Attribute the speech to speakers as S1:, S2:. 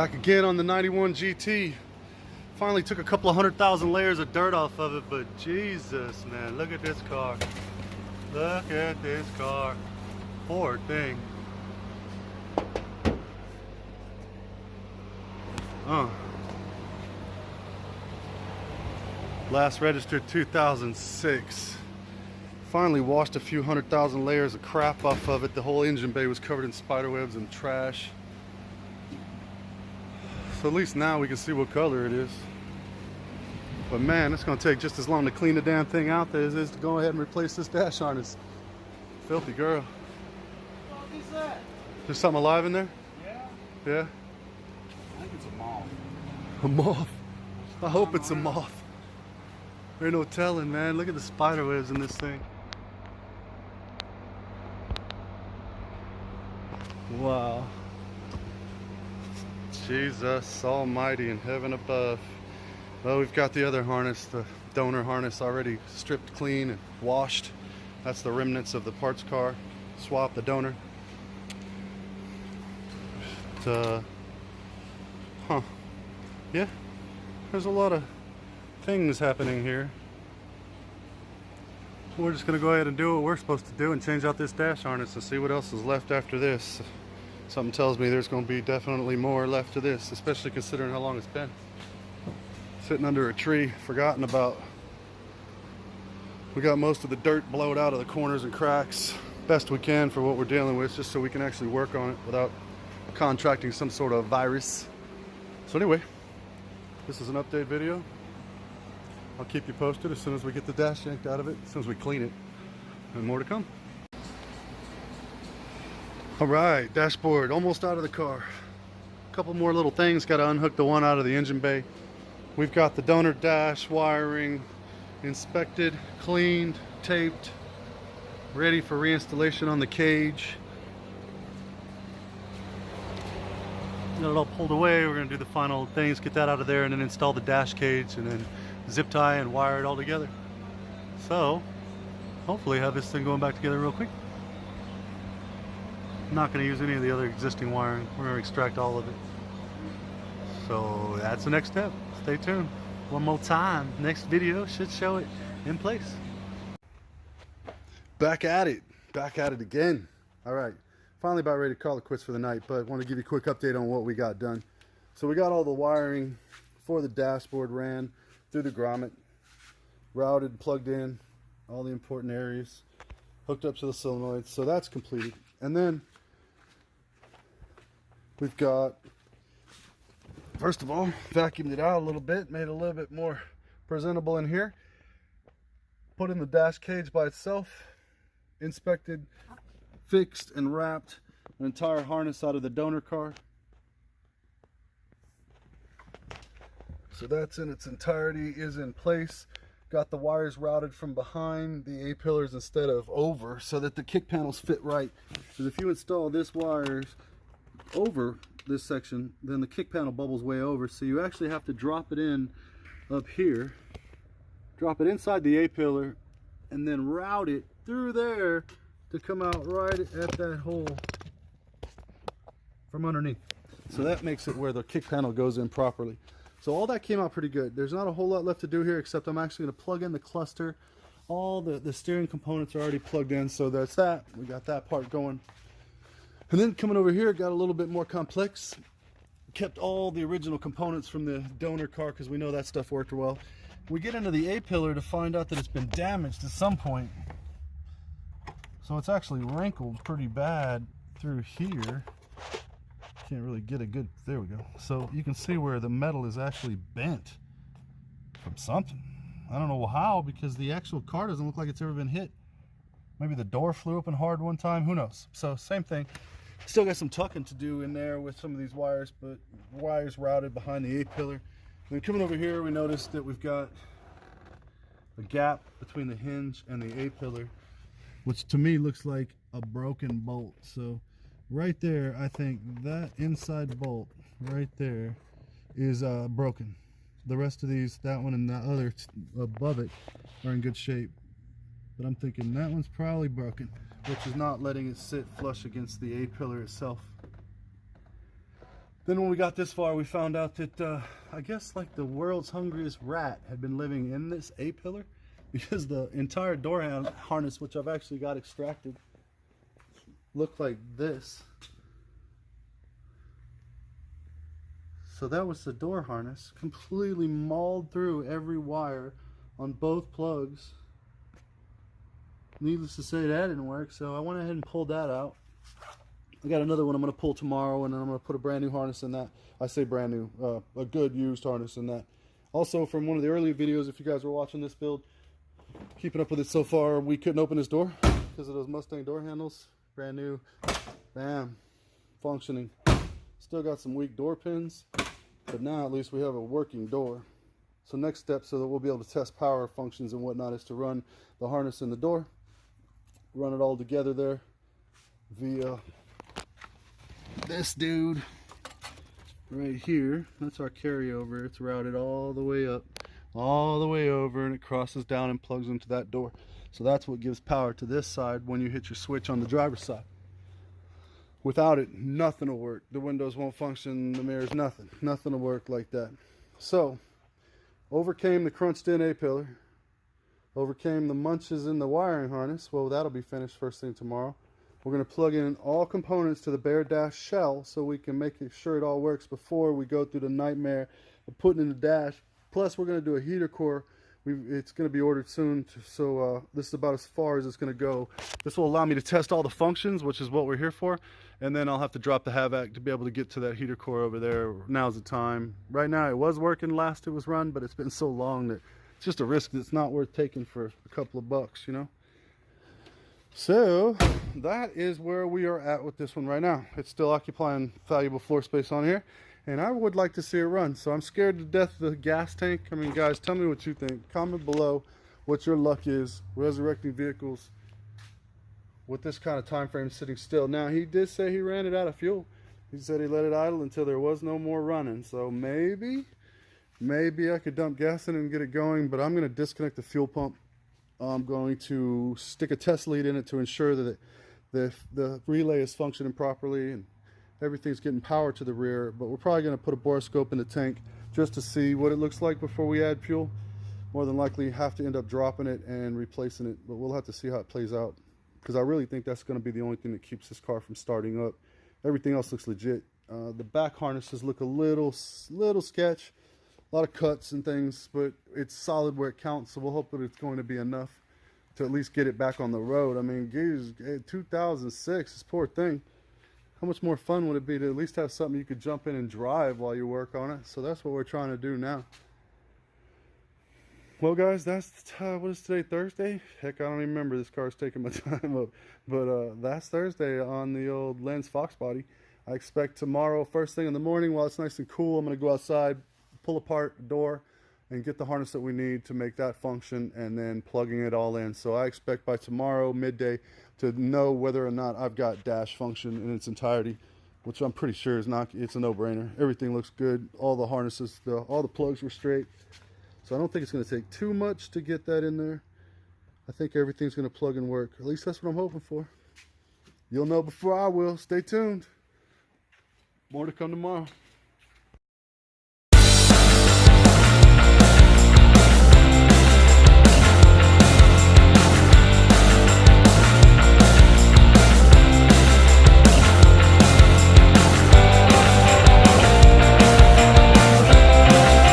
S1: Back again on the 91 GT. Finally took a couple of 100,000 layers of dirt off of it, but Jesus, man, look at this car. Look at this car. Poor thing. Last registered 2006. Finally washed a few 100,000 layers of crap off of it. The whole engine bay was covered in spider webs and trash. So at least now we can see what color it is. But man, it's gonna take just as long to clean the damn thing out as it is to go ahead and replace this dash harness. Filthy girl.
S2: What is that?
S1: There's something alive in there?
S2: Yeah.
S1: Yeah?
S2: I think it's a moth.
S1: A moth? I hope it's a moth. There's no telling, man. Look at the spider webs in this thing. Wow. Jesus almighty in heaven above. Well, we've got the other harness, the donor harness, already stripped clean and washed. That's the remnants of the parts car. Swap the donor. Yeah, there's a lot of things happening here. We're just gonna go ahead and do what we're supposed to do and change out this dash harness and see what else is left after this. Something tells me there's gonna be definitely more left to this, especially considering how long it's been. Sitting under a tree, forgotten about. We got most of the dirt blowed out of the corners and cracks best we can for what we're dealing with, just so we can actually work on it without contracting some sort of virus. So anyway, this is an update video. I'll keep you posted as soon as we get the dash yanked out of it, as soon as we clean it, and more to come. All right, dashboard almost out of the car. A couple more little things, got to unhook the one out of the engine bay. We've got the donor dash wiring inspected, cleaned, taped, ready for reinstallation on the cage. Got it all pulled away. We're going to do the final things, get that out of there, and then install the dash cage, and then zip tie and wire it all together. So hopefully have this thing going back together real quick. I'm not going to use any of the other existing wiring. We're going to extract all of it. So that's the next step. Stay tuned. One more time. Next video should show it in place. Back at it. Back at it again. All right. Finally about ready to call it quits for the night, but I want to give you a quick update on what we got done. So we got all the wiring for the dashboard ran through the grommet, routed, plugged in, all the important areas, hooked up to the solenoids. So that's completed. And then we've got, first of all, vacuumed it out a little bit, made it a little bit more presentable in here. Put in the dash cage by itself, inspected, fixed and wrapped an entire harness out of the donor car. So that's in its entirety, is in place. Got the wires routed from behind the A-pillars instead of over, so that the kick panels fit right. Because if you install this wires over this section, then the kick panel bubbles way over, so you actually have to drop it in up here, drop it inside the A-pillar, and then route it through there to come out right at that hole from underneath. So that makes it where the kick panel goes in properly. So all that came out pretty good. There's not a whole lot left to do here, except I'm actually going to plug in the cluster. All the steering components are already plugged in, so that's that. We got that part going. And then coming over here, got a little bit more complex. Kept all the original components from the donor car because we know that stuff worked well. We get into the A-pillar to find out that it's been damaged at some point. So it's actually wrinkled pretty bad through here. Can't really get a good, there we go. So you can see where the metal is actually bent from something. I don't know how, because the actual car doesn't look like it's ever been hit. Maybe the door flew open hard one time, who knows? So same thing. Still got some tucking to do in there with some of these wires, but wires routed behind the A-pillar. Then coming over here, we noticed that we've got a gap between the hinge and the A-pillar, which to me looks like a broken bolt. So right there, I think that inside bolt right there is broken. The rest of these, that one and that other above it, are in good shape. But I'm thinking that one's probably broken, which is not letting it sit flush against the A-pillar itself. Then when we got this far, we found out that I guess like the world's hungriest rat had been living in this A-pillar, because the entire door harness, which I've actually got extracted, looked like this. So that was the door harness, completely mauled through every wire on both plugs. Needless to say, that didn't work, so I went ahead and pulled that out. I got another one I'm going to pull tomorrow, and then I'm going to put a brand new harness in that. I say brand new, a good used harness in that. Also, from one of the earlier videos, if you guys were watching this build, keeping up with it so far, we couldn't open this door because of those Mustang door handles. Brand new, bam, functioning. Still got some weak door pins, but now at least we have a working door. So next step, so that we'll be able to test power functions and whatnot, is to run the harness in the door, run it all together there via this dude right here. That's our carryover. It's routed all the way up, all the way over, and it crosses down and plugs into that door. So that's what gives power to this side when you hit your switch on the driver's side. Without it, nothing will work. The windows won't function, the mirrors, nothing will work like that. So overcame the crunched in A-pillar, overcame the munches in the wiring harness. Well, that'll be finished first thing tomorrow. We're going to plug in all components to the bare dash shell so we can make sure it all works before we go through the nightmare of putting in the dash. Plus, we're going to do a heater core. It's going to be ordered soon, so this is about as far as it's going to go. This will allow me to test all the functions, which is what we're here for, and then I'll have to drop the Havoc to be able to get to that heater core over there. Now's the time. Right now, it was working last it was run, but it's been so long that it's just a risk that's not worth taking for a couple of bucks, you know? So that is where we are at with this one right now. It's still occupying valuable floor space on here, and I would like to see it run. So I'm scared to death of the gas tank. I mean, guys, tell me what you think. Comment below what your luck is resurrecting vehicles with this kind of time frame sitting still. Now, he did say he ran it out of fuel. He said he let it idle until there was no more running. So maybe I could dump gas in it and get it going, but I'm going to disconnect the fuel pump. I'm going to stick a test lead in it to ensure that the relay is functioning properly and everything's getting power to the rear. But we're probably going to put a borescope in the tank just to see what it looks like before we add fuel. More than likely have to end up dropping it and replacing it, but we'll have to see how it plays out, because I really think that's going to be the only thing that keeps this car from starting up. Everything else looks legit. The back harnesses look a little sketch. A lot of cuts and things, but it's solid where it counts, so we'll hope that it's going to be enough to at least get it back on the road. I mean, geez, 2006, this poor thing. How much more fun would it be to at least have something you could jump in and drive while you work on it? So that's what we're trying to do now. Well, guys, that's what is today, Thursday? Heck, I don't even remember. This car's taking my time up. But that's Thursday on the old Lens Fox body. I expect tomorrow, first thing in the morning, while it's nice and cool, I'm going to go outside, pull apart the door, and get the harness that we need to make that function, and then plugging it all in. So I expect by tomorrow midday to know whether or not I've got dash function in its entirety, which I'm pretty sure is not. It's a no-brainer. Everything looks good. All the harnesses, all the plugs were straight. So I don't think it's going to take too much to get that in there. I think everything's going to plug and work. At least that's what I'm hoping for. You'll know before I will. Stay tuned. More to come tomorrow.